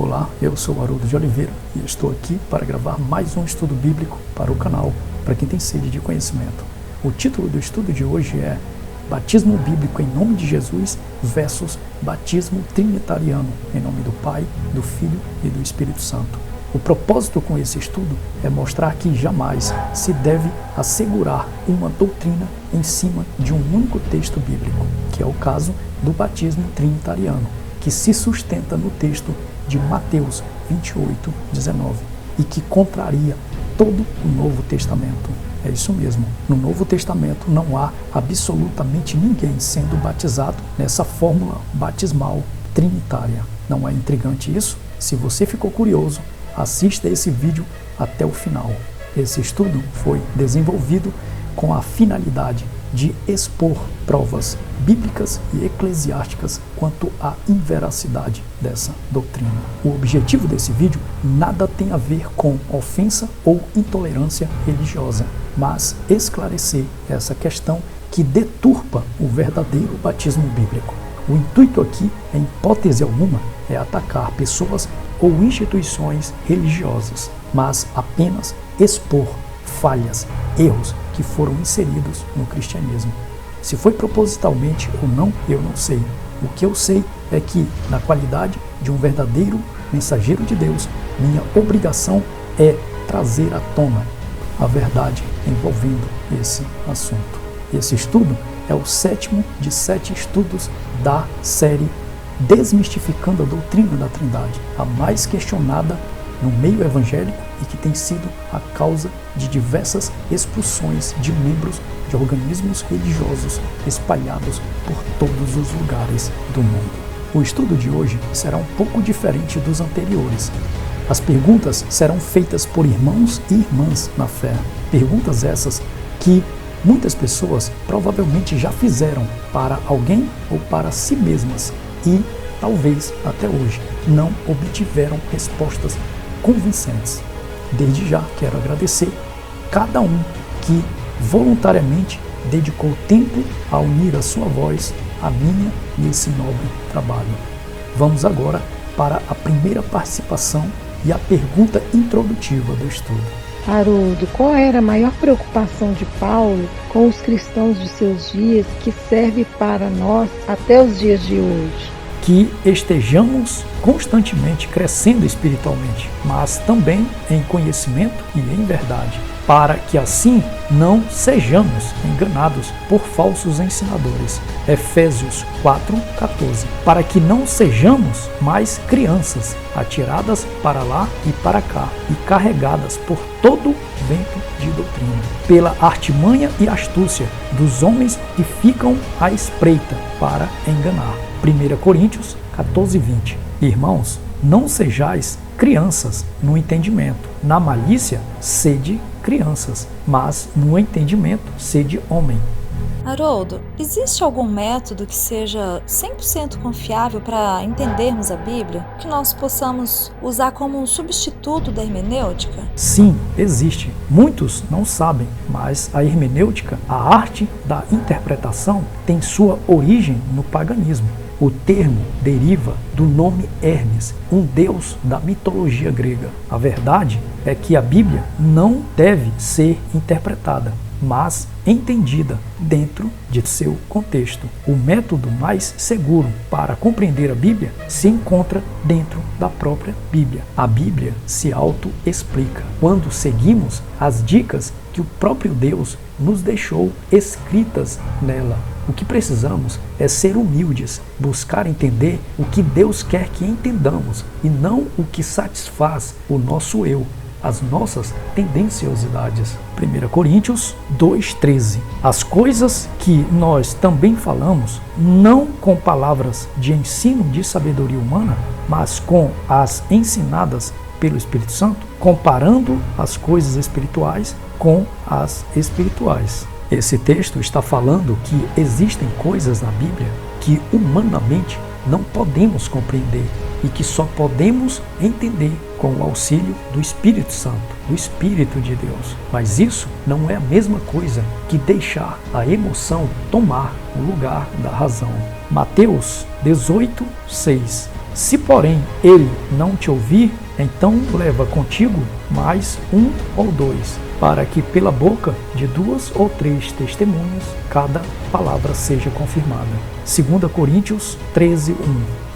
Olá, eu sou Haroldo de Oliveira e estou aqui para gravar mais um estudo bíblico para o canal, para quem tem sede de conhecimento. O título do estudo de hoje é Batismo Bíblico em Nome de Jesus versus Batismo Trinitariano em nome do Pai, do Filho e do Espírito Santo. O propósito com esse estudo é mostrar que jamais se deve assegurar uma doutrina em cima de um único texto bíblico, que é o caso do batismo trinitariano, que se sustenta no texto de Mateus 28, 19, e que contraria todo o Novo Testamento. É isso mesmo, no Novo Testamento não há absolutamente ninguém sendo batizado nessa fórmula batismal trinitária. Não é intrigante isso? Se você ficou curioso, assista esse vídeo até o final. Esse estudo foi desenvolvido com a finalidade de expor provas bíblicas e eclesiásticas quanto à inveracidade dessa doutrina. O objetivo desse vídeo nada tem a ver com ofensa ou intolerância religiosa, mas esclarecer essa questão que deturpa o verdadeiro batismo bíblico. O intuito aqui, em hipótese alguma, é atacar pessoas ou instituições religiosas, mas apenas expor falhas, erros que foram inseridos no cristianismo. Se foi propositalmente ou não, eu não sei. O que eu sei é que, na qualidade de um verdadeiro mensageiro de Deus, minha obrigação é trazer à tona a verdade envolvendo esse assunto. Esse estudo é o 7º de 7 estudos da série Desmistificando a Doutrina da Trindade, a mais questionada no meio evangélico e que tem sido a causa de diversas expulsões de membros de organismos religiosos espalhados por todos os lugares do mundo. O estudo de hoje será um pouco diferente dos anteriores. As perguntas serão feitas por irmãos e irmãs na fé. Perguntas essas que muitas pessoas provavelmente já fizeram para alguém ou para si mesmas e, talvez até hoje, não obtiveram respostas convincentes. Desde já quero agradecer cada um que voluntariamente dedicou tempo a unir a sua voz à minha e esse nobre trabalho. Vamos agora para a primeira participação e a pergunta introdutiva do estudo. Haroldo, qual era a maior preocupação de Paulo com os cristãos de seus dias que serve para nós até os dias de hoje? Que estejamos constantemente crescendo espiritualmente, mas também em conhecimento e em verdade, para que assim não sejamos enganados por falsos ensinadores. Efésios 4:14. Para que não sejamos mais crianças, atiradas para lá e para cá e carregadas por todo vento de doutrina, pela artimanha e astúcia dos homens que ficam à espreita para enganar. 1 Coríntios 14:20. Irmãos, não sejais crianças no entendimento. Na malícia, sede crianças, mas no entendimento, sede homem. Haroldo, existe algum método que seja 100% confiável para entendermos a Bíblia, que nós possamos usar como um substituto da hermenêutica? Sim, existe. Muitos não sabem, mas a hermenêutica, a arte da interpretação, tem sua origem no paganismo. O termo deriva do nome Hermes, um deus da mitologia grega. A verdade é que a Bíblia não deve ser interpretada, mas entendida dentro de seu contexto. O método mais seguro para compreender a Bíblia se encontra dentro da própria Bíblia. A Bíblia se auto-explica quando seguimos as dicas que o próprio Deus nos deixou escritas nela. O que precisamos é ser humildes, buscar entender o que Deus quer que entendamos e não o que satisfaz o nosso eu, as nossas tendenciosidades. 1 Coríntios 2:13. As coisas que nós também falamos, não com palavras de ensino de sabedoria humana, mas com as ensinadas pelo Espírito Santo, comparando as coisas espirituais com as espirituais. Esse texto está falando que existem coisas na Bíblia que humanamente não podemos compreender e que só podemos entender com o auxílio do Espírito Santo, do Espírito de Deus. Mas isso não é a mesma coisa que deixar a emoção tomar o lugar da razão. Mateus 18:6. Se, porém, ele não te ouvir, então leva contigo mais um ou dois, para que pela boca de 2 ou 3 testemunhas cada palavra seja confirmada. 2 Coríntios 13:1.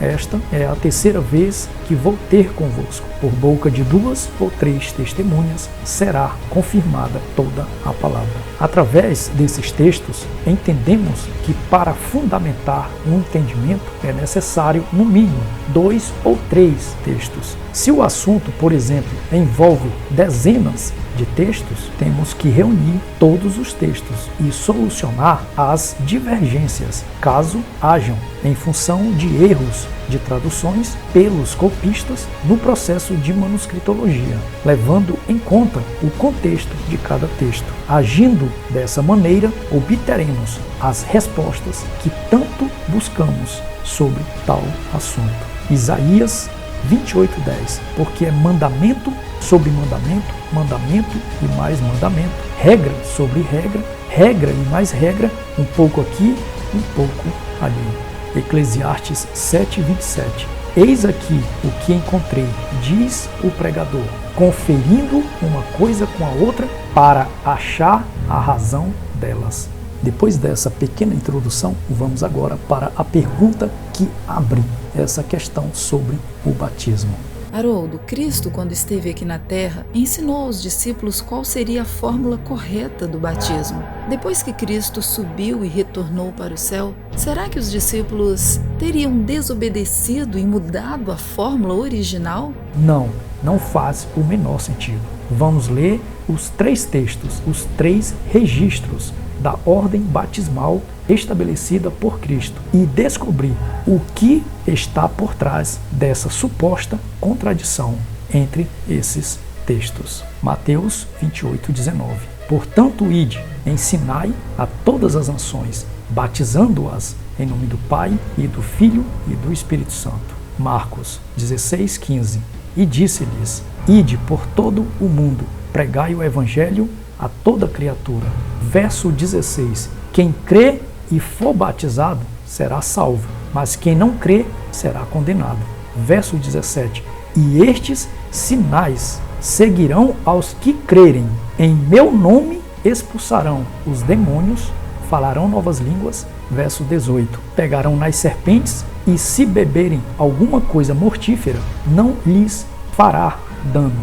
Esta é a terceira vez que vou ter convosco. Por boca de 2 ou 3 testemunhas será confirmada toda a palavra. Através desses textos, entendemos que para fundamentar um entendimento é necessário, no mínimo, 2 ou 3 textos. Se o assunto, por exemplo, envolve dezenas de textos, temos que reunir todos os textos e solucionar as divergências, caso hajam, em função de erros de traduções pelos copistas no processo de manuscritologia, levando em conta o contexto de cada texto. Agindo dessa maneira, obteremos as respostas que tanto buscamos sobre tal assunto. Isaías 28:10. Porque é mandamento sobre mandamento, mandamento e mais mandamento, regra sobre regra, regra e mais regra, um pouco aqui, um pouco ali. Eclesiastes 7:27. Eis aqui o que encontrei, diz o pregador, conferindo uma coisa com a outra para achar a razão delas. Depois dessa pequena introdução, vamos agora para a pergunta que abre essa questão sobre o batismo. Haroldo, Cristo, quando esteve aqui na Terra, ensinou aos discípulos qual seria a fórmula correta do batismo. Depois que Cristo subiu e retornou para o céu, será que os discípulos teriam desobedecido e mudado a fórmula original? Não faz o menor sentido. Vamos ler os 3 textos, os 3 registros da ordem batismal estabelecida por Cristo e descobrir o que está por trás dessa suposta contradição entre esses textos. Mateus 28:19. Portanto, ide, ensinai a todas as nações, batizando-as em nome do Pai e do Filho e do Espírito Santo. Marcos 16:15. E disse-lhes: ide por todo o mundo, pregai o evangelho a toda criatura. Verso 16. Quem crê e for batizado será salvo, mas quem não crê será condenado. Verso 17. E estes sinais seguirão aos que crerem. Em meu nome expulsarão os demônios, falarão novas línguas. Verso 18. Pegarão nas serpentes e se beberem alguma coisa mortífera, não lhes fará dano.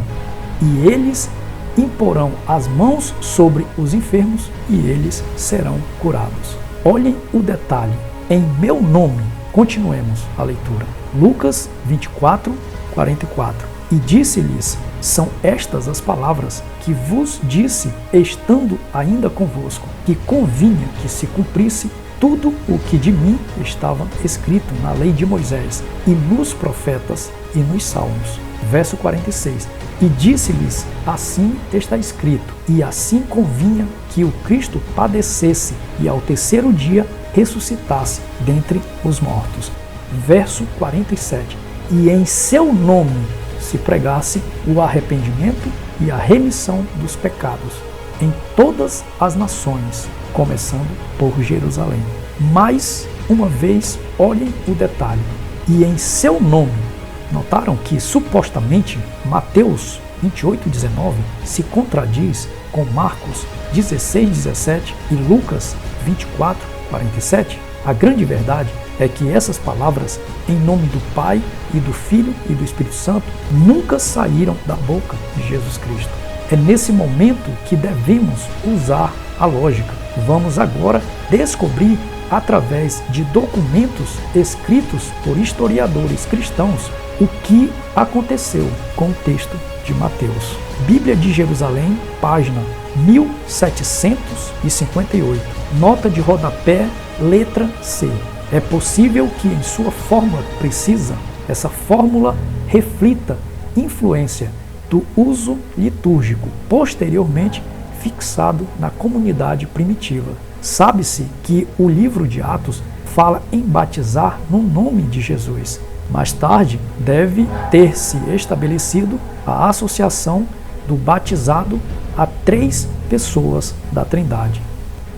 E eles imporão as mãos sobre os enfermos e eles serão curados. Olhem o detalhe. Em meu nome. Continuemos a leitura. Lucas 24:44. E disse-lhes: são estas as palavras que vos disse, estando ainda convosco, que convinha que se cumprisse tudo o que de mim estava escrito na lei de Moisés, e nos profetas e nos salmos. Verso 46. E disse-lhes: assim está escrito, e assim convinha que o Cristo padecesse e ao terceiro dia ressuscitasse dentre os mortos. Verso 47. E em seu nome se pregasse o arrependimento e a remissão dos pecados em todas as nações, começando por Jerusalém. Mais uma vez, olhem o detalhe. E em seu nome. Notaram que, supostamente, Mateus 28:19 se contradiz com Marcos 16:17 e Lucas 24:47? A grande verdade é que essas palavras, em nome do Pai e do Filho e do Espírito Santo, nunca saíram da boca de Jesus Cristo. É nesse momento que devemos usar a lógica. Vamos agora descobrir, através de documentos escritos por historiadores cristãos, o que aconteceu com o texto de Mateus. Bíblia de Jerusalém, página 1758. Nota de rodapé, letra C. É possível que em sua fórmula precisa, essa fórmula reflita influência do uso litúrgico posteriormente fixado na comunidade primitiva. Sabe-se que o livro de Atos fala em batizar no nome de Jesus. Mais tarde, deve ter se estabelecido a associação do batizado a 3 pessoas da Trindade.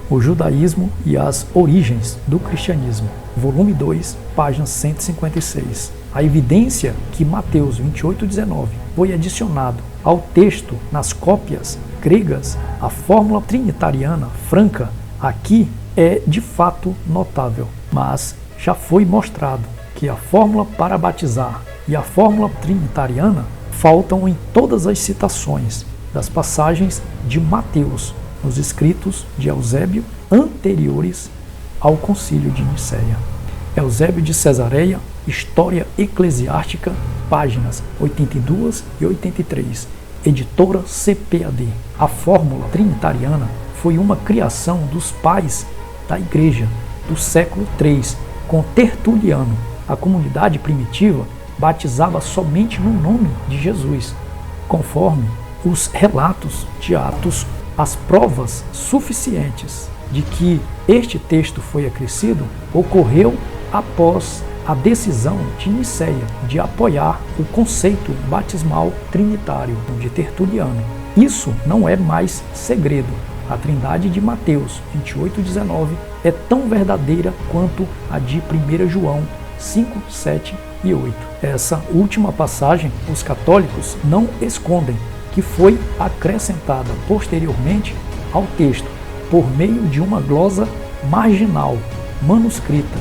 O Judaísmo e as Origens do Cristianismo, volume 2, página 156. A evidência que Mateus 28,19 foi adicionado ao texto nas cópias gregas, a fórmula trinitariana franca aqui é de fato notável, mas já foi mostrado que a fórmula para batizar e a fórmula trinitariana faltam em todas as citações das passagens de Mateus nos escritos de Eusébio anteriores ao Concílio de Nicéia. Eusébio de Cesareia, História Eclesiástica, páginas 82 e 83, editora CPAD. A fórmula trinitariana foi uma criação dos pais da Igreja do século III, com Tertuliano. A comunidade primitiva batizava somente no nome de Jesus. Conforme os relatos de Atos, as provas suficientes de que este texto foi acrescido ocorreu após a decisão de Nicéia de apoiar o conceito batismal trinitário de Tertuliano. Isso não é mais segredo. A trindade de Mateus 28,19 é tão verdadeira quanto a de 1 João 5, 7 e 8. Essa última passagem, os católicos não escondem que foi acrescentada posteriormente ao texto por meio de uma glosa marginal manuscrita,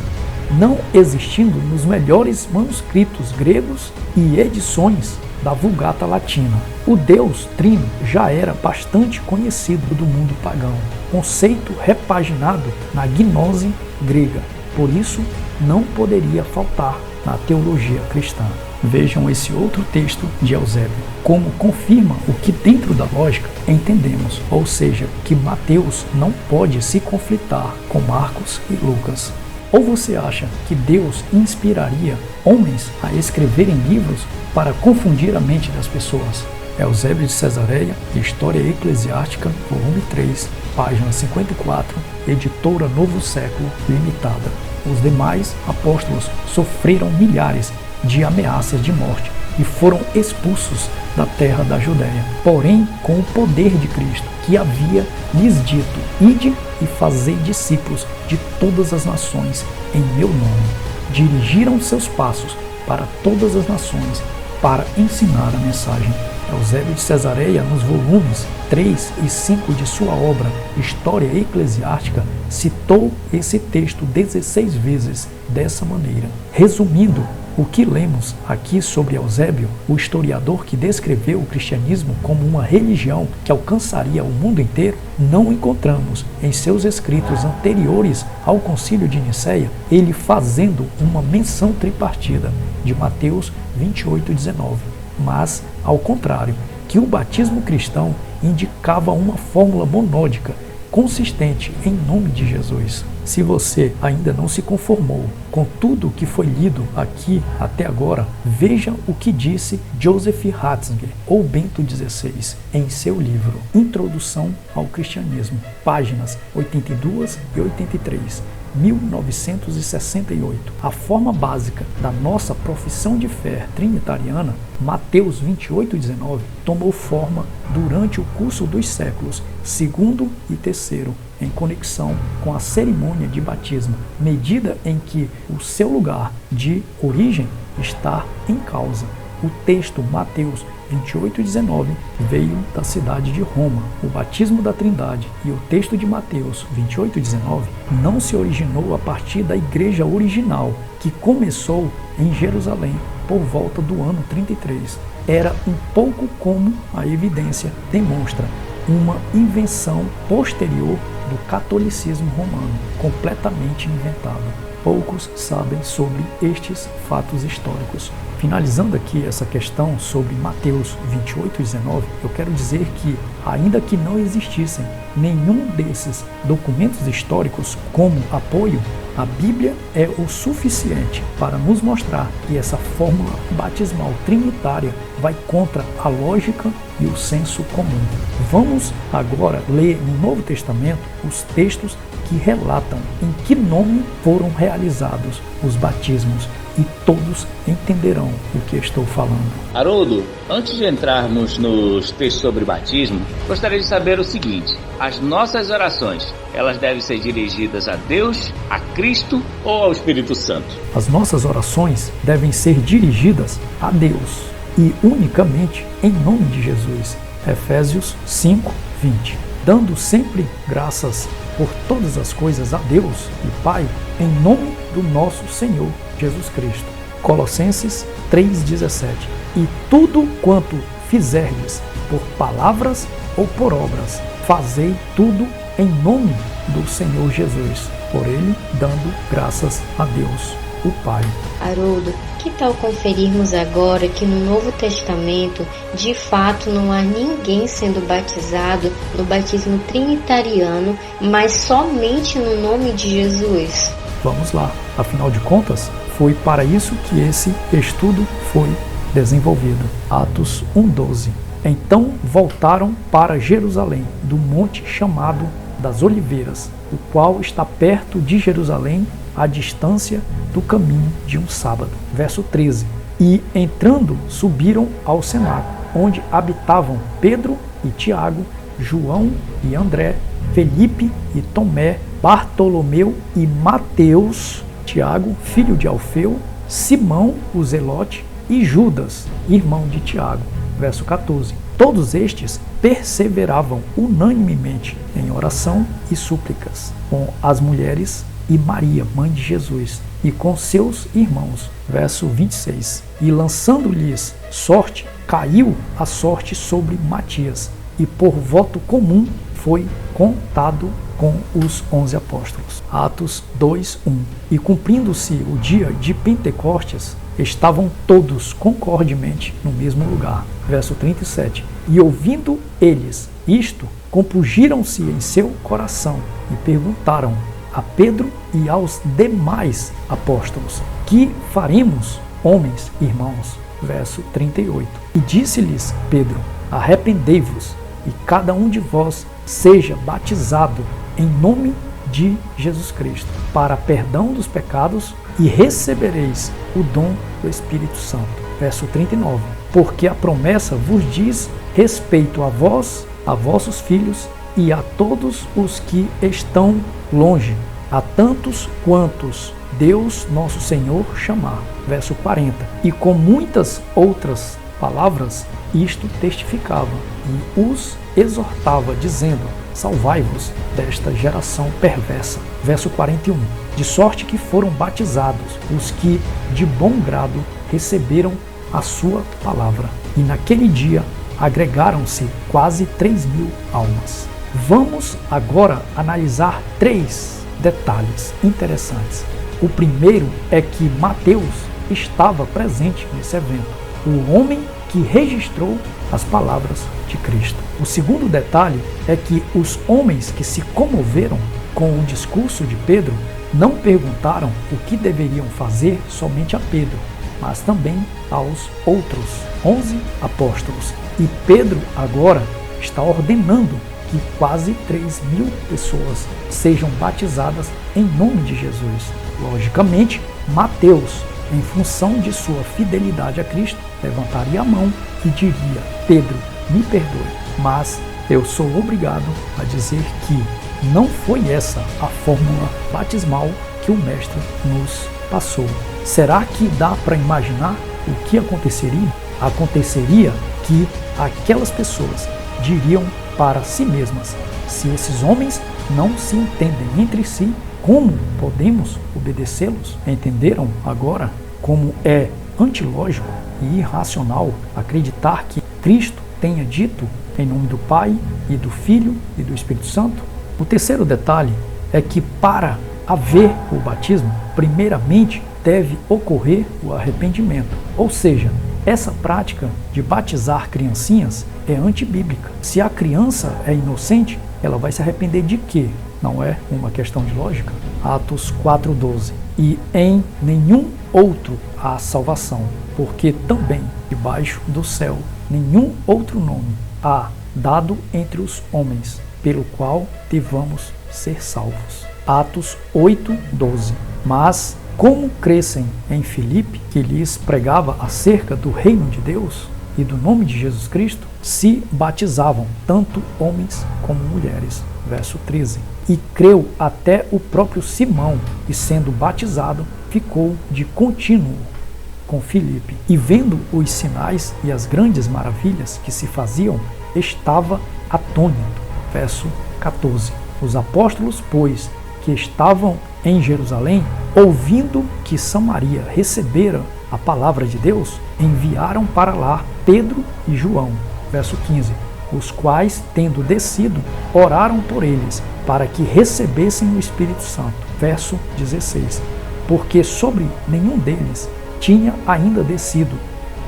não existindo nos melhores manuscritos gregos e edições da Vulgata Latina. O Deus Trino já era bastante conhecido do mundo pagão, conceito repaginado na gnose grega, por isso não poderia faltar na teologia cristã. Vejam esse outro texto de Eusébio, como confirma o que dentro da lógica entendemos, ou seja, que Mateus não pode se conflitar com Marcos e Lucas. Ou você acha que Deus inspiraria homens a escreverem livros para confundir a mente das pessoas? Eusébio de Cesareia, História Eclesiástica, volume 3, página 54, editora Novo Século, limitada. Os demais apóstolos sofreram milhares de ameaças de morte e foram expulsos da terra da Judéia. Porém, com o poder de Cristo, que havia lhes dito: ide e fazei discípulos de todas as nações em meu nome. Dirigiram seus passos para todas as nações para ensinar a mensagem. Eusébio de Cesareia, nos volumes 3 e 5 de sua obra História Eclesiástica, citou esse texto 16 vezes dessa maneira. Resumindo o que lemos aqui sobre Eusébio, o historiador que descreveu o cristianismo como uma religião que alcançaria o mundo inteiro, não encontramos em seus escritos anteriores ao Concílio de Nicéia ele fazendo uma menção tripartida de Mateus 28,19, mas, ao contrário, que o batismo cristão indicava uma fórmula monódica consistente em nome de Jesus. Se você ainda não se conformou com tudo o que foi lido aqui até agora, veja o que disse Joseph Ratzinger, ou Bento XVI, em seu livro Introdução ao Cristianismo, páginas 82 e 83, 1968. A forma básica da nossa profissão de fé trinitariana, Mateus 28,19, tomou forma durante o curso dos séculos segundo e terceiro, em conexão com a cerimônia de batismo, medida em que o seu lugar de origem está em causa. O texto Mateus 28,19 veio da cidade de Roma. O batismo da Trindade e o texto de Mateus 28,19 não se originou a partir da igreja original, que começou em Jerusalém por volta do ano 33. Era um pouco como a evidência demonstra, uma invenção posterior do catolicismo romano, completamente inventado. Poucos sabem sobre estes fatos históricos. Finalizando aqui essa questão sobre Mateus 28,19, eu quero dizer que, ainda que não existissem nenhum desses documentos históricos como apoio, a Bíblia é o suficiente para nos mostrar que essa fórmula batismal trinitária vai contra a lógica e o senso comum. Vamos agora ler no Novo Testamento os textos que relatam em que nome foram realizados os batismos e todos entenderão o que estou falando. Haroldo, antes de entrarmos nos textos sobre batismo, gostaria de saber o seguinte: as nossas orações, elas devem ser dirigidas a Deus, a Cristo ou ao Espírito Santo? As nossas orações devem ser dirigidas a Deus e unicamente em nome de Jesus. Efésios 5:20. Dando sempre graças por todas as coisas a Deus e Pai, em nome do nosso Senhor Jesus Cristo. Colossenses 3:17. E tudo quanto fizerdes, por palavras ou por obras, fazei tudo em nome do Senhor Jesus, por Ele dando graças a Deus, o Pai. Haroldo, que tal conferirmos agora que no Novo Testamento, de fato, não há ninguém sendo batizado no batismo trinitariano, mas somente no nome de Jesus? Vamos lá, afinal de contas, foi para isso que esse estudo foi desenvolvido. Atos 1:12. Então voltaram para Jerusalém, do monte chamado das Oliveiras, o qual está perto de Jerusalém, à distância do caminho de um sábado. Verso 13. E entrando, subiram ao cenáculo, onde habitavam Pedro e Tiago, João e André, Felipe e Tomé, Bartolomeu e Mateus, Tiago, filho de Alfeu, Simão o Zelote e Judas, irmão de Tiago. Verso 14. Todos estes perseveravam unanimemente em oração e súplicas com as mulheres e Maria, mãe de Jesus, e com seus irmãos. Verso 26. E lançando-lhes sorte, caiu a sorte sobre Matias, e por voto comum foi contado com os 11 apóstolos. Atos 2:1. E cumprindo-se o dia de Pentecostes, estavam todos concordemente no mesmo lugar. Verso 37. E ouvindo eles isto, compungiram-se em seu coração e perguntaram a Pedro e aos demais apóstolos: que faremos, homens, irmãos? Verso 38. E disse-lhes Pedro: arrependei-vos e cada um de vós seja batizado em nome de Jesus Cristo para perdão dos pecados e recebereis o dom do Espírito Santo. Verso 39. Porque a promessa vos diz respeito a vós, a vossos filhos e a todos os que estão longe, a tantos quantos Deus nosso Senhor chamar. Verso 40. E com muitas outras palavras isto testificava e os exortava, dizendo: salvai-vos desta geração perversa. Verso 41. De sorte que foram batizados os que de bom grado receberam a sua palavra. E naquele dia agregaram-se quase 3.000 almas. Vamos agora analisar 3 detalhes interessantes. O primeiro é que Mateus estava presente nesse evento, o homem que registrou as palavras de Cristo. O segundo detalhe é que os homens que se comoveram com o discurso de Pedro não perguntaram o que deveriam fazer somente a Pedro, mas também aos outros 11 apóstolos. E Pedro agora está ordenando que quase 3.000 pessoas sejam batizadas em nome de Jesus. Logicamente, Mateus, em função de sua fidelidade a Cristo, levantaria a mão e diria: Pedro, me perdoe, mas eu sou obrigado a dizer que não foi essa a fórmula batismal que o Mestre nos passou. Será que dá para imaginar o que aconteceria? Aconteceria que aquelas pessoas diriam para si mesmas: se esses homens não se entendem entre si, como podemos obedecê-los? Entenderam agora como é antilógico e irracional acreditar que Cristo tenha dito em nome do Pai e do Filho e do Espírito Santo? O terceiro detalhe é que para haver o batismo, primeiramente deve ocorrer o arrependimento. Ou seja, essa prática de batizar criancinhas é antibíblica. Se a criança é inocente, ela vai se arrepender de quê? Não é uma questão de lógica? Atos 4:12. E em nenhum outro há salvação, porque também debaixo do céu nenhum outro nome há dado entre os homens, pelo qual devamos ser salvos. Atos 8:12. Mas como crescem em Filipe, que lhes pregava acerca do reino de Deus e do nome de Jesus Cristo, se batizavam, tanto homens como mulheres. Verso 13. E creu até o próprio Simão, e sendo batizado, ficou de contínuo com Filipe. E vendo os sinais e as grandes maravilhas que se faziam, estava atônito. Verso 14. Os apóstolos, pois, que estavam em Jerusalém, ouvindo que Samaria recebera a palavra de Deus, enviaram para lá Pedro e João. Verso 15. Os quais, tendo descido, oraram por eles, para que recebessem o Espírito Santo. Verso 16. Porque sobre nenhum deles tinha ainda descido,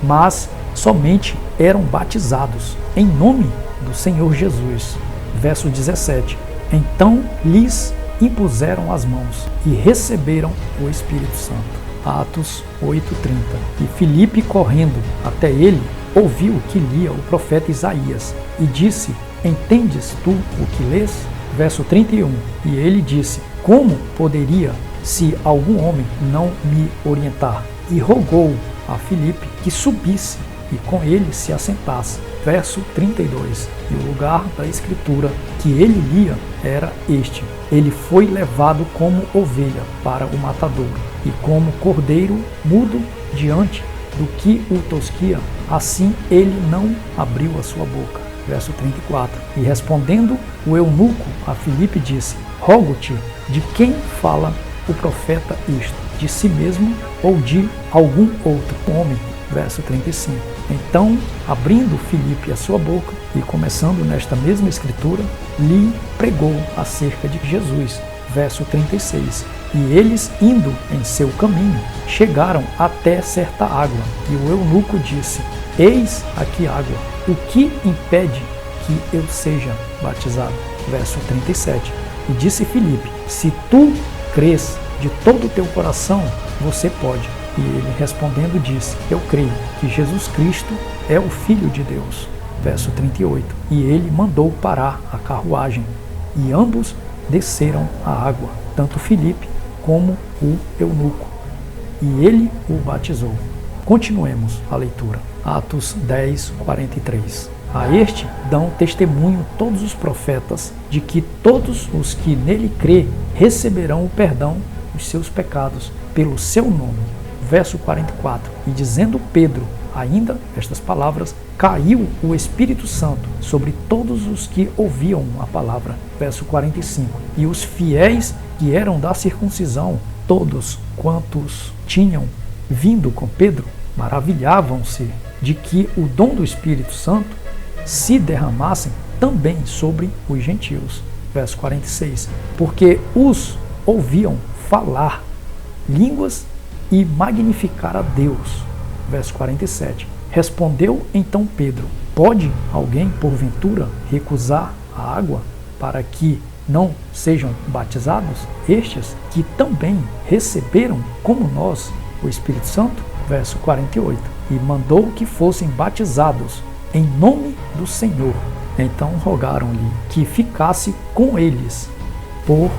mas somente eram batizados em nome do Senhor Jesus. Verso 17. Então lhes impuseram as mãos e receberam o Espírito Santo. Atos 8:30. E Filipe, correndo até ele, ouviu que lia o profeta Isaías e disse: Entendes tu o que lês? Verso 31. E ele disse: Como poderia, se algum homem não me orientar? E rogou a Filipe que subisse e com ele se assentasse. Verso 32. E o lugar da escritura que ele lia era este: Ele foi levado como ovelha para o matadouro, e como cordeiro mudo diante do que o tosquia, assim ele não abriu a sua boca. Verso 34. E respondendo o eunuco a Filipe disse: Rogo-te, de quem fala o profeta isto? De si mesmo ou de algum outro homem? Verso 35. Então, abrindo Filipe a sua boca e começando nesta mesma escritura, lhe pregou acerca de Jesus. Verso 36. E eles, indo em seu caminho, chegaram até certa água, e o eunuco disse: Eis aqui água, o que impede que eu seja batizado? Verso 37. E disse Filipe: Se tu crês de todo o teu coração, você pode. E ele respondendo disse: Eu creio que Jesus Cristo é o Filho de Deus. Verso 38. E ele mandou parar a carruagem, e ambos desceram a água, tanto Filipe como o eunuco, e ele o batizou. Continuemos a leitura. Atos 10:43. A este dão testemunho todos os profetas de que todos os que nele crê receberão o perdão dos seus pecados pelo seu nome. Verso 44. E dizendo Pedro ainda estas palavras, caiu o Espírito Santo sobre todos os que ouviam a palavra. Verso 45. E os fiéis que eram da circuncisão, todos quantos tinham vindo com Pedro, maravilhavam-se de que o dom do Espírito Santo se derramassem também sobre os gentios. Verso 46. Porque os ouviam falar línguas e magnificar a Deus. Verso 47. Respondeu então Pedro: Pode alguém, porventura, recusar a água para que não sejam batizados estes que também receberam, como nós, o Espírito Santo? Verso 48. E mandou que fossem batizados em nome do Senhor. Então rogaram-lhe que ficasse com eles por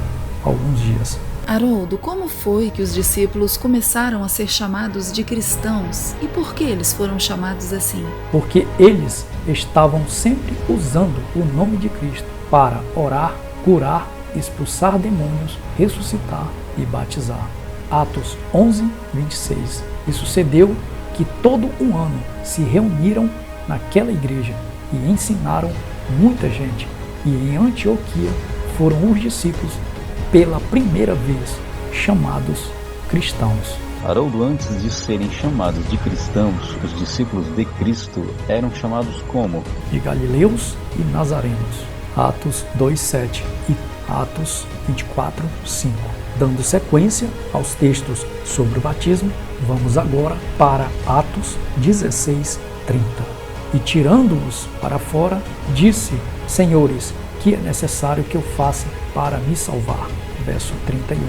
alguns dias. Haroldo, como foi que os discípulos começaram a ser chamados de cristãos e por que eles foram chamados assim? Porque eles estavam sempre usando o nome de Cristo para orar, curar, expulsar demônios, ressuscitar e batizar. Atos 11:26. E sucedeu que todo um ano se reuniram naquela igreja e ensinaram muita gente. E em Antioquia foram os discípulos pela primeira vez chamados cristãos. Haroldo, antes de serem chamados de cristãos, os discípulos de Cristo eram chamados como? De galileus e nazarenos. Atos 2:7 e Atos 24:5. Dando sequência aos textos sobre o batismo, vamos agora para Atos 16:30. E tirando-os para fora, disse: Senhores, que é necessário que eu faça para me salvar? Verso 31.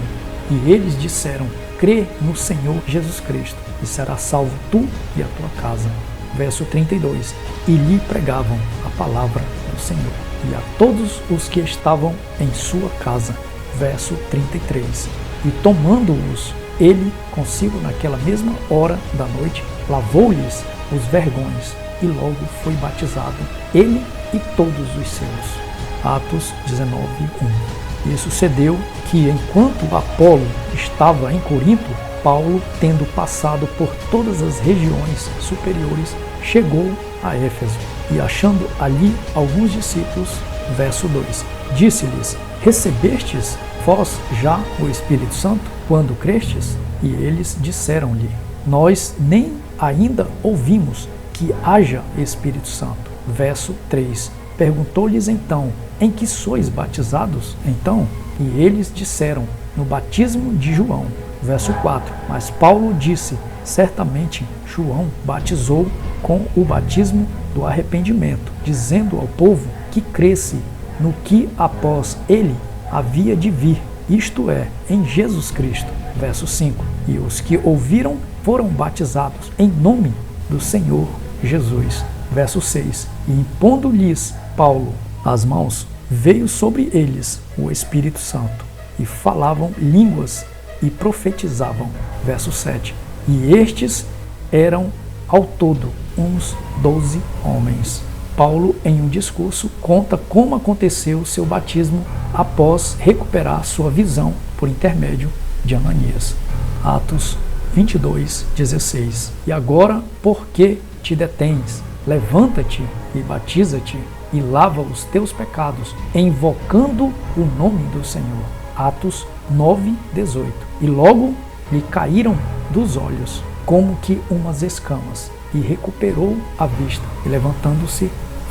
E eles disseram: Crê no Senhor Jesus Cristo, e será salvo tu e a tua casa. Verso 32. E lhe pregavam a palavra do Senhor, e a todos os que estavam em sua casa. Verso 33. E tomando-os Ele, consigo naquela mesma hora da noite, lavou-lhes os vergões e logo foi batizado, ele e todos os seus. Atos 19:1. E sucedeu que, enquanto Apolo estava em Corinto, Paulo, tendo passado por todas as regiões superiores, chegou a Éfeso e, achando ali alguns discípulos, verso 2, disse-lhes: recebestes vós já o Espírito Santo quando crestes? E eles disseram-lhe: nós nem ainda ouvimos que haja Espírito Santo. Verso 3. Perguntou-lhes então: em que sois batizados? Então, e eles disseram: no batismo de João. Verso 4. Mas Paulo disse: certamente João batizou com o batismo do arrependimento, dizendo ao povo que cresce no que após ele havia de vir, isto é, em Jesus Cristo. Verso 5. E os que ouviram foram batizados em nome do Senhor Jesus. Verso 6. E impondo-lhes Paulo as mãos, veio sobre eles o Espírito Santo, e falavam línguas e profetizavam. Verso 7. E estes eram ao todo uns 12 homens. Paulo, em um discurso, conta como aconteceu seu batismo após recuperar sua visão por intermédio de Ananias. Atos 22:16. E agora, por que te detens? Levanta-te e batiza-te e lava os teus pecados, invocando o nome do Senhor. Atos 9:18. E logo lhe caíram dos olhos como que umas escamas, e recuperou a vista, e levantando-se,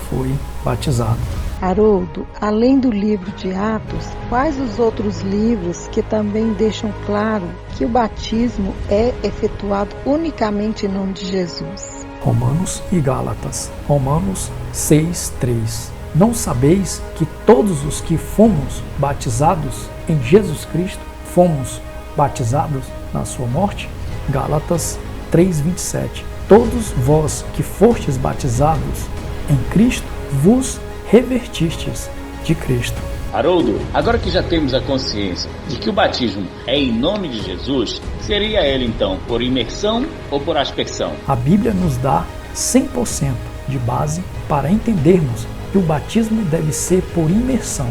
foi batizado. Haroldo, além do livro de Atos, quais os outros livros que também deixam claro que o batismo é efetuado unicamente em nome de Jesus? Romanos e Gálatas. Romanos 6:3. Não sabeis que todos os que fomos batizados em Jesus Cristo, fomos batizados na sua morte? Gálatas 3:27. Todos vós que fostes batizados em Cristo, vos revertistes de Cristo. Haroldo, agora que já temos a consciência de que o batismo é em nome de Jesus, seria ele então por imersão ou por aspersão? A Bíblia nos dá 100% de base para entendermos que o batismo deve ser por imersão.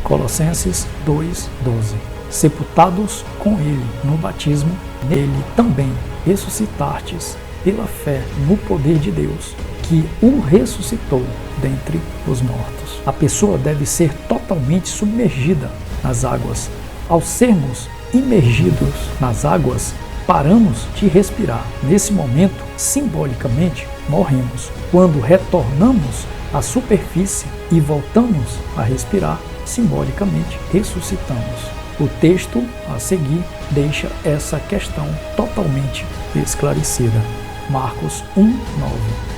Colossenses 2:12. Sepultados com ele no batismo, nele também ressuscitastes pela fé no poder de Deus, que o ressuscitou dentre os mortos. A pessoa deve ser totalmente submergida nas águas. Ao sermos imergidos nas águas, paramos de respirar. Nesse momento, simbolicamente, morremos. Quando retornamos à superfície e voltamos a respirar, simbolicamente ressuscitamos. O texto a seguir deixa essa questão totalmente esclarecida. Marcos 1:9.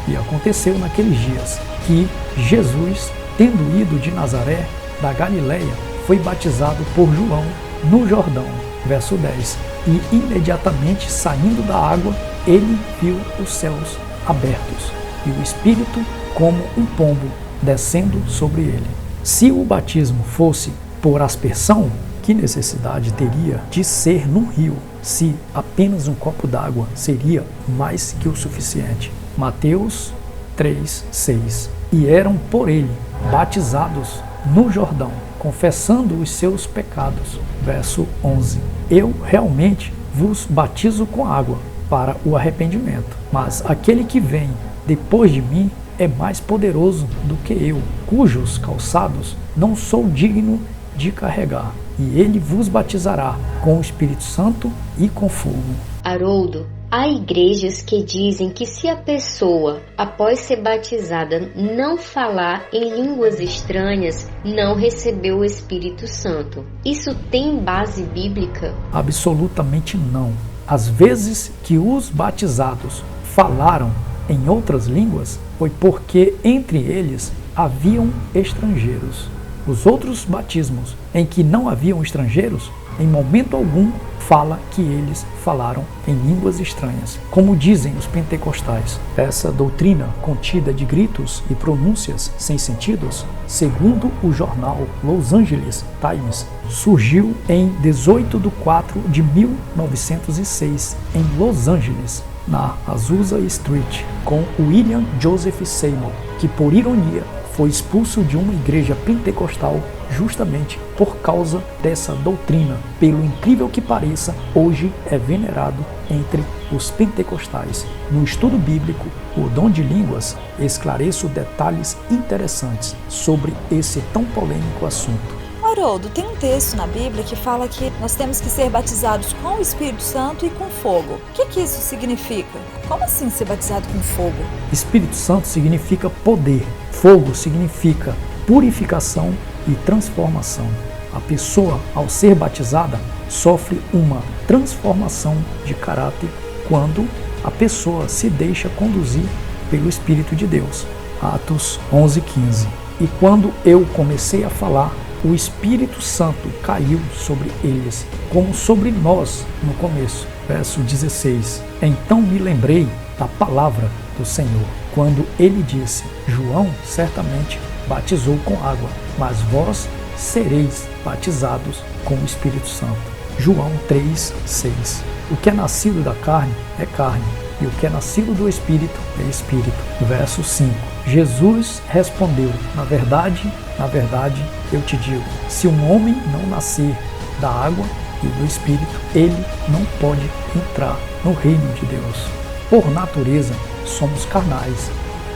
E aconteceu naqueles dias que Jesus, tendo ido de Nazaré, da Galileia, foi batizado por João no Jordão. Verso 10. E imediatamente saindo da água, ele viu os céus abertos e o Espírito como um pombo descendo sobre ele. Se o batismo fosse por aspersão, que necessidade teria de ser num rio, se apenas um copo d'água seria mais que o suficiente? Mateus 3:6. E eram por ele batizados no Jordão, confessando os seus pecados. Verso 11. Eu realmente vos batizo com água para o arrependimento, mas aquele que vem depois de mim é mais poderoso do que eu, cujos calçados não sou digno de carregar. E ele vos batizará com o Espírito Santo e com fogo. Haroldo, há igrejas que dizem que se a pessoa, após ser batizada, não falar em línguas estranhas, não recebeu o Espírito Santo. Isso tem base bíblica? Absolutamente não. As vezes que os batizados falaram em outras línguas, foi porque entre eles haviam estrangeiros. Os outros batismos em que não haviam estrangeiros, em momento algum fala que eles falaram em línguas estranhas, como dizem os pentecostais. Essa doutrina contida de gritos e pronúncias sem sentidos, segundo o jornal Los Angeles Times, surgiu em 18 de 4 de 1906 em Los Angeles, na Azusa Street, com William Joseph Seymour, que por ironia foi expulso de uma igreja pentecostal justamente por causa dessa doutrina. Pelo incrível que pareça, hoje é venerado entre os pentecostais. No estudo bíblico, o Dom de Línguas, esclareço detalhes interessantes sobre esse tão polêmico assunto. Haroldo, tem um texto na Bíblia que fala que nós temos que ser batizados com o Espírito Santo e com fogo. O que isso significa? Como assim ser batizado com fogo? Espírito Santo significa poder. Fogo significa purificação e transformação. A pessoa, ao ser batizada, sofre uma transformação de caráter quando a pessoa se deixa conduzir pelo Espírito de Deus. Atos 11:15. E quando eu comecei a falar, o Espírito Santo caiu sobre eles, como sobre nós no começo. Verso 16. Então me lembrei da palavra do Senhor, quando ele disse: João certamente batizou com água, mas vós sereis batizados com o Espírito Santo. João 3:6. O que é nascido da carne é carne, e o que é nascido do Espírito é Espírito. Verso 5. Jesus respondeu: na verdade, eu te digo, se um homem não nascer da água e do Espírito, ele não pode entrar no reino de Deus. Por natureza, somos carnais.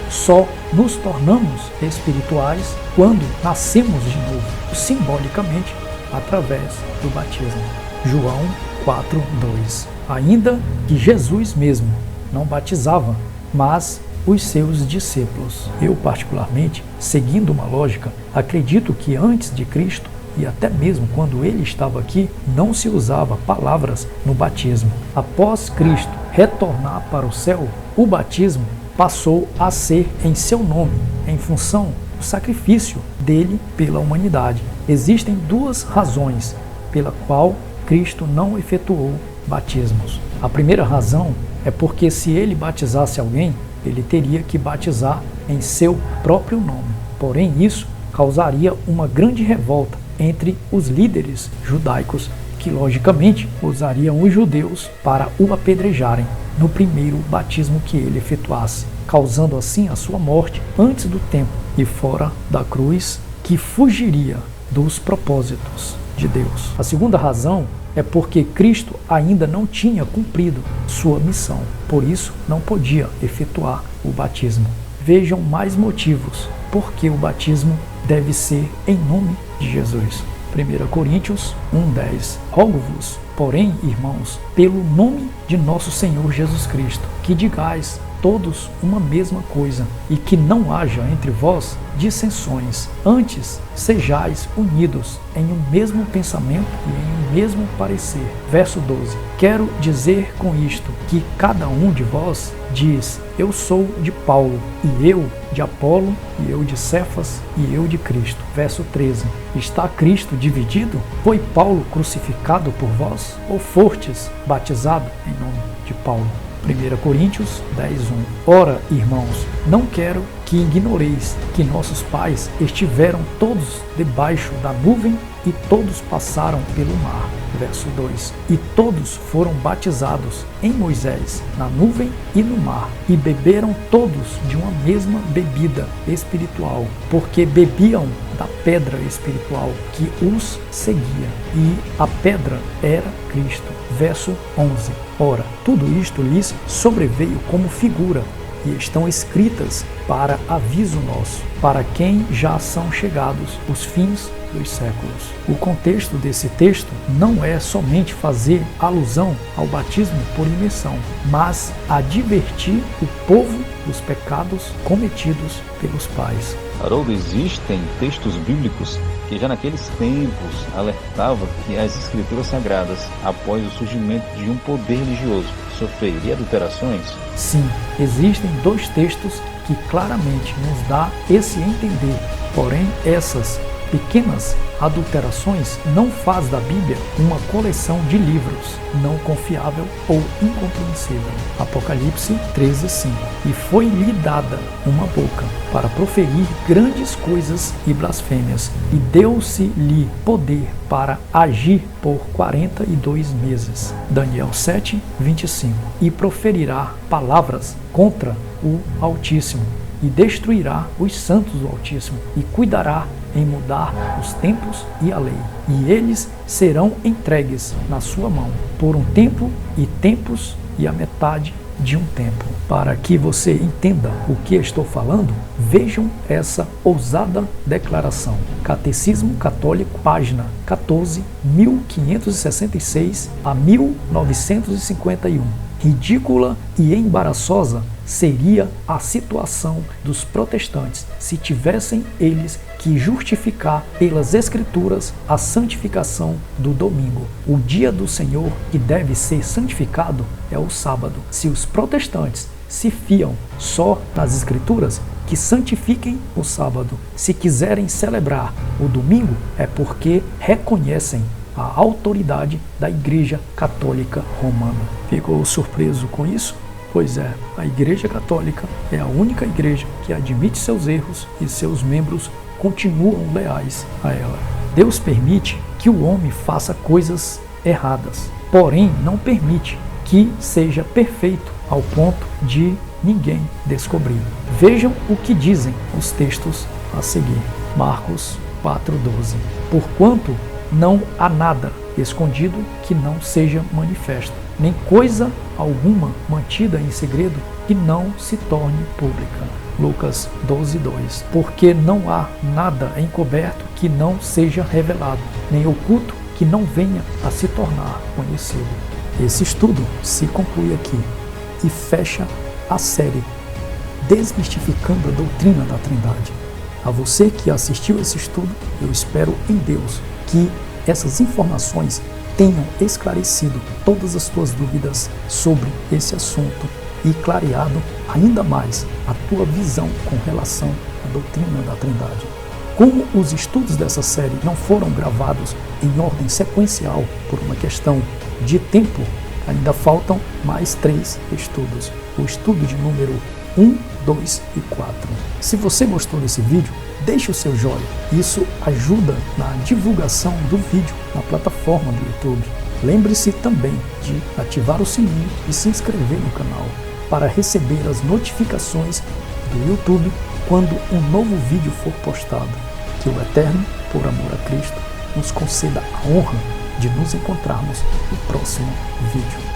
Só nos tornamos espirituais quando nascemos de novo, simbolicamente, através do batismo. João 4:2. Ainda que Jesus mesmo não batizava, mas os seus discípulos. Eu, particularmente, seguindo uma lógica, acredito que antes de Cristo, e até mesmo quando ele estava aqui, não se usava palavras no batismo. Após Cristo retornar para o céu, o batismo passou a ser em seu nome, em função do sacrifício dele pela humanidade. Existem duas razões pela qual Cristo não efetuou batismos. A primeira razão é porque se ele batizasse alguém, ele teria que batizar em seu próprio nome. Porém, isso causaria uma grande revolta entre os líderes judaicos, que logicamente usariam os judeus para o apedrejarem no primeiro batismo que ele efetuasse, causando assim a sua morte antes do tempo e fora da cruz, que fugiria dos propósitos de Deus. A segunda razão é porque Cristo ainda não tinha cumprido sua missão, por isso não podia efetuar o batismo. Vejam mais motivos porque o batismo deve ser em nome de Jesus. 1 Coríntios 1:10. Rogo-vos, porém, irmãos, pelo nome de nosso Senhor Jesus Cristo, que digais todos uma mesma coisa, e que não haja entre vós dissensões, antes sejais unidos em um mesmo pensamento e em um mesmo parecer. Verso 12. Quero dizer com isto que cada um de vós diz: eu sou de Paulo, e eu de Apolo, e eu de Cefas, e eu de Cristo. Verso 13. Está Cristo dividido? Foi Paulo crucificado por vós? Ou fostes batizado em nome de Paulo? 1 Coríntios 10:1. Ora, irmãos, não quero que ignoreis que nossos pais estiveram todos debaixo da nuvem e todos passaram pelo mar. Verso 2. E todos foram batizados em Moisés, na nuvem e no mar, e beberam todos de uma mesma bebida espiritual, porque bebiam da pedra espiritual que os seguia, e a pedra era Cristo. Verso 11. Ora, tudo isto lhes sobreveio como figura, e estão escritas para aviso nosso, para quem já são chegados os fins dos séculos. O contexto desse texto não é somente fazer alusão ao batismo por imersão, mas advertir o povo dos pecados cometidos pelos pais. Haroldo, existem textos bíblicos que já naqueles tempos alertavam que as escrituras sagradas, após o surgimento de um poder religioso, sofreria adulterações? Sim, existem dois textos que claramente nos dá esse entender, porém essas pequenas adulterações não faz da Bíblia uma coleção de livros não confiável ou incompreensível. Apocalipse 13:5. E foi-lhe dada uma boca para proferir grandes coisas e blasfêmias, e deu-se-lhe poder para agir por 42 meses. Daniel 7:25. E proferirá palavras contra o Altíssimo, e destruirá os santos do Altíssimo, e cuidará em mudar os tempos e a lei. E eles serão entregues na sua mão, por um tempo e tempos e a metade de um tempo. Para que você entenda o que estou falando, vejam essa ousada declaração. Catecismo Católico, página 14, 1566 a 1951. Ridícula e embaraçosa seria a situação dos protestantes se tivessem eles que justificar pelas Escrituras a santificação do domingo. O dia do Senhor que deve ser santificado é o sábado. Se os protestantes se fiam só nas Escrituras, que santifiquem o sábado. Se quiserem celebrar o domingo, é porque reconhecem a autoridade da Igreja Católica Romana. Ficou surpreso com isso? Pois é, a Igreja Católica é a única igreja que admite seus erros e seus membros continuam leais a ela. Deus permite que o homem faça coisas erradas, porém não permite que seja perfeito ao ponto de ninguém descobrir. Vejam o que dizem os textos a seguir. Marcos 4:12. Porquanto não há nada escondido que não seja manifesto, nem coisa alguma mantida em segredo que não se torne pública. Lucas 12:2. Porque não há nada encoberto que não seja revelado, nem oculto que não venha a se tornar conhecido. Esse estudo se conclui aqui e fecha a série Desmistificando a Doutrina da Trindade. A você que assistiu esse estudo, eu espero em Deus que essas informações tenham esclarecido todas as tuas dúvidas sobre esse assunto e clareado ainda mais a tua visão com relação à doutrina da Trindade. Como os estudos dessa série não foram gravados em ordem sequencial por uma questão de tempo, ainda faltam mais 3 estudos. O estudo de número 1, 2 e 4. Se você gostou desse vídeo, deixe o seu joinha. Isso ajuda na divulgação do vídeo na plataforma do YouTube. Lembre-se também de ativar o sininho e se inscrever no canal para receber as notificações do YouTube quando um novo vídeo for postado. Que o Eterno, por amor a Cristo, nos conceda a honra de nos encontrarmos no próximo vídeo.